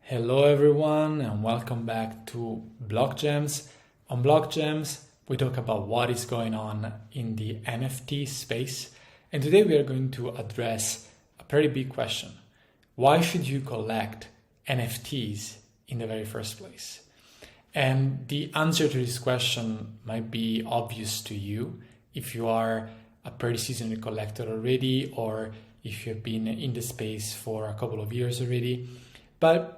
Hello everyone and welcome back to Block Gems. On Block Gems, we talk about what is going on in the NFT space. And today we are going to address a pretty big question. Why should you collect NFTs in the very first place? And the answer to this question might be obvious to you if you are a pretty seasoned collector already, or if you've been in the space for a couple of years already. But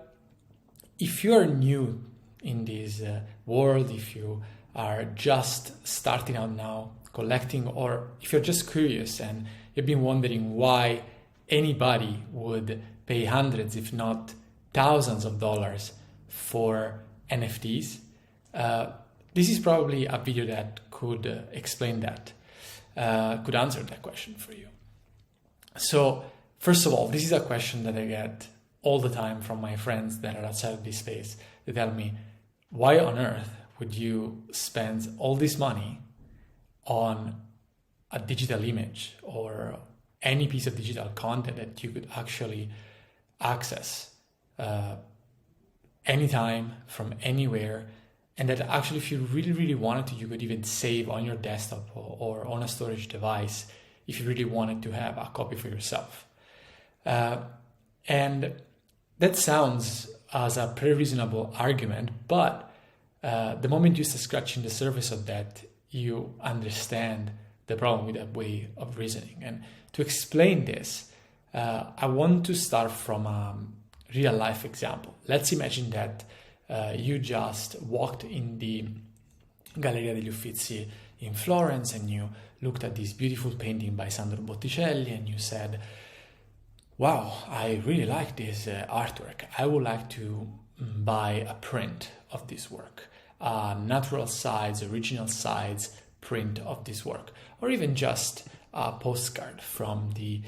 if you are new in this world, if you are just starting out now collecting, or if you're just curious and you've been wondering why anybody would pay hundreds, if not thousands of dollars for NFTs, this is probably a video that could explain that, could answer that question for you. So first of all, this is a question that I get all the time from my friends that are outside of this space. They tell me, why on earth would you spend all this money on a digital image or any piece of digital content that you could actually access anytime from anywhere, and that actually if you really wanted to, you could even save on your desktop or on a storage device if you really wanted to have a copy for yourself. And that sounds as a pretty reasonable argument, but the moment you start scratching the surface of that, you understand the problem with that way of reasoning. And to explain this, I want to start from a real life example. Let's imagine that you just walked in the Galleria degli Uffizi in Florence and you looked at this beautiful painting by Sandro Botticelli and you said, wow, I really like this artwork. I would like to buy a print of this work, a natural size, original size print of this work, or even just a postcard from the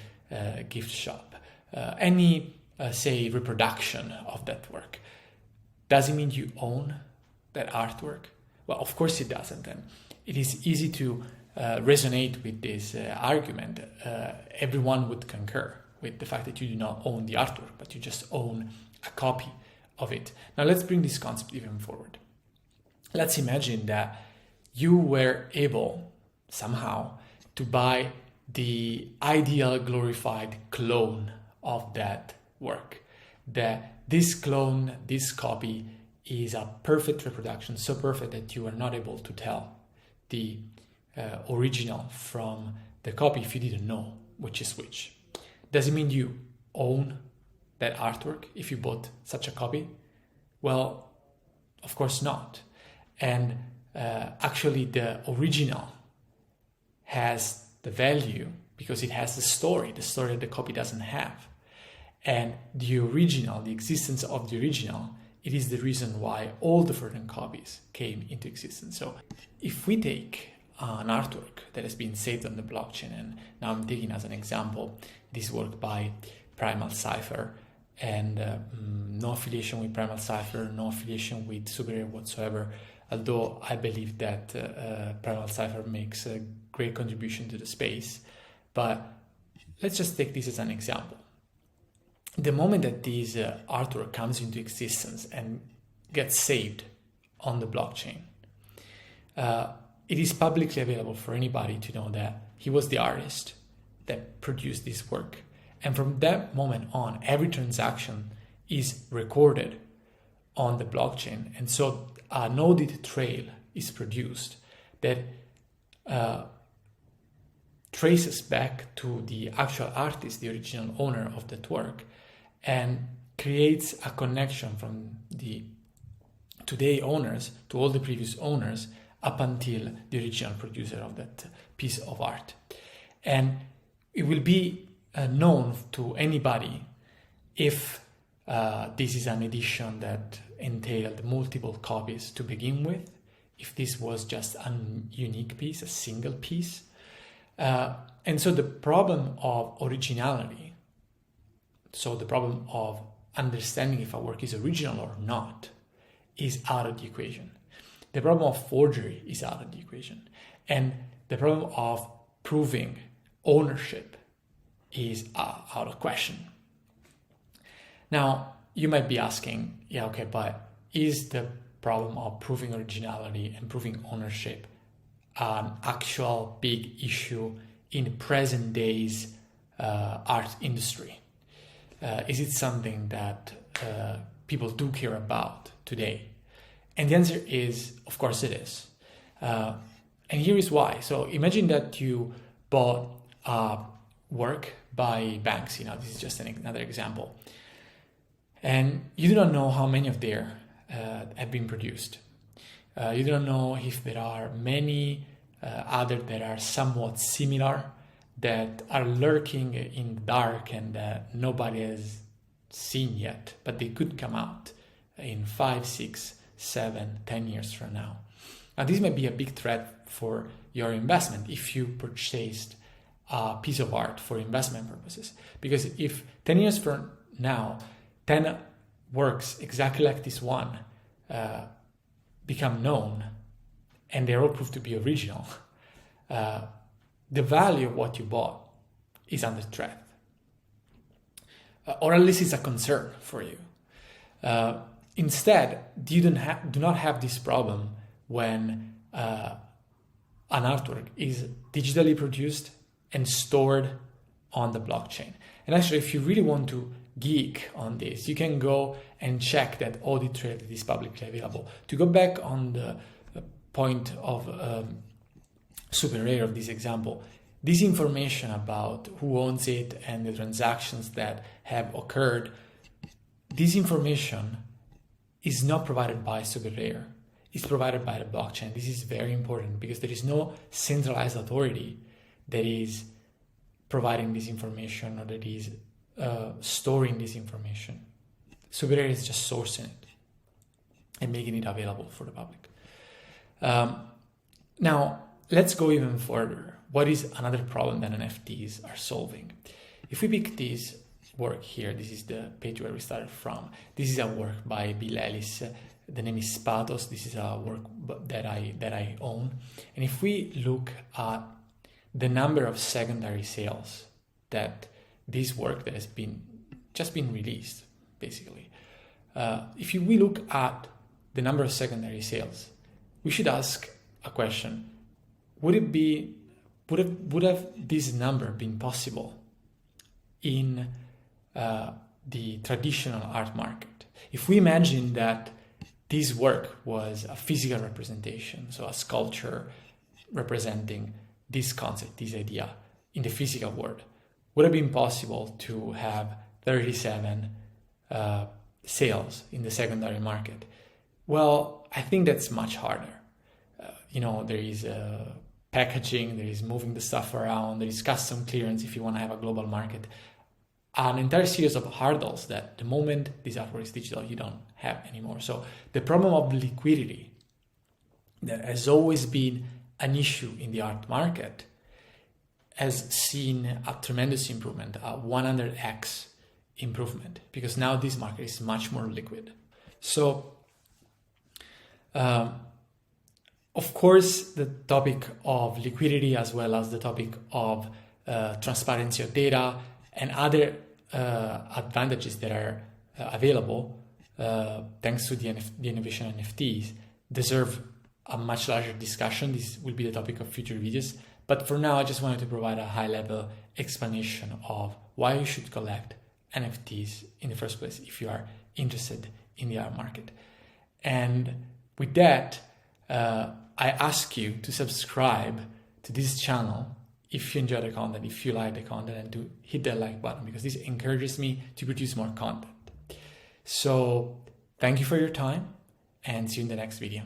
gift shop, any, say, reproduction of that work. Does it mean you own that artwork? Well, of course it doesn't. And it is easy to resonate with this argument. Everyone would concur with the fact that you do not own the artwork, but you just own a copy of it. Now let's bring this concept even forward. Let's imagine that you were able somehow to buy the ideal glorified clone of that work. That this clone, this copy is a perfect reproduction, so perfect that you are not able to tell the original from the copy if you didn't know which is which. Does it mean you own that artwork if you bought such a copy? Well, of course not. And actually the original has the value because it has the story that the copy doesn't have. And the original, the existence of the original, it is the reason why all the different copies came into existence. So if we take an artwork that has been saved on the blockchain, and now I'm taking as an example this work by Primal Cipher, and no affiliation with Primal Cipher, no affiliation with Superior whatsoever, although I believe that Primal Cipher makes a great contribution to the space. But let's just take this as an example. The moment that this artwork comes into existence and gets saved on the blockchain, it is publicly available for anybody to know that he was the artist that produced this work. And from that moment on, every transaction is recorded on the blockchain. And so an audit trail is produced that traces back to the actual artist, the original owner of that work, and creates a connection from the today owners to all the previous owners up until the original producer of that piece of art. And it will be known to anybody if this is an edition that entailed multiple copies to begin with, if this was just a unique piece, a single piece. And so the problem of originality, so the problem of understanding if a work is original or not, is out of the equation. The problem of forgery is out of the equation. And the problem of proving ownership is out of question. Now, you might be asking, yeah, okay, but is the problem of proving originality and proving ownership an actual big issue in present days art industry? Is it something that people do care about today? And the answer is, of course it is. And here is why. So imagine that you bought work by Banksy. Now, this is just another example. And you do not know how many of there have been produced. You don't know if there are many other that are somewhat similar, that are lurking in the dark and that nobody has seen yet, but they could come out in 5, 6, 7, 10 years from now. Now, this may be a big threat for your investment if you purchased a piece of art for investment purposes. Because if 10 years from now, 10 works exactly like this one become known and they're all proved to be original, the value of what you bought is under threat. Or at least it's a concern for you. Instead, you do not have this problem when an artwork is digitally produced and stored on the blockchain. And actually, if you really want to geek on this, you can go and check that audit trail that is publicly available. To go back on the point of super rare of this example, this information about who owns it and the transactions that have occurred, this information is not provided by super rare. It's provided by the blockchain. This is very important because there is no centralized authority that is providing this information or that is storing this information. Super rare is just sourcing it and making it available for the public. Now, let's go even further. What is another problem that NFTs are solving? If we pick this work here, this is the page where we started from. This is a work by Bill Ellis. The name is Spatos. This is a work that I own. And if we look at the number of secondary sales that this work that has just been released, basically, if we look at the number of secondary sales, we should ask a question: would have this number been possible in the traditional art market? If we imagine that this work was a physical representation, so a sculpture representing this concept, this idea in the physical world, would have been possible to have 37 sales in the secondary market? Well, I think that's much harder. There is packaging, there is moving the stuff around, there is custom clearance if you want to have a global market. An entire series of hurdles that the moment this artwork is digital, you don't have anymore. So the problem of liquidity that has always been an issue in the art market has seen a tremendous improvement, a 100x improvement, because now this market is much more liquid. So, of course, the topic of liquidity, as well as the topic of transparency of data and other advantages that are available thanks to the innovation NFTs, deserve a much larger discussion. This will be the topic of future videos. But for now, I just wanted to provide a high-level explanation of why you should collect NFTs in the first place if you are interested in the art market. And with that, I ask you to subscribe to this channel if you enjoy the content, if you like the content, and to hit that like button, because this encourages me to produce more content. So thank you for your time, and see you in the next video.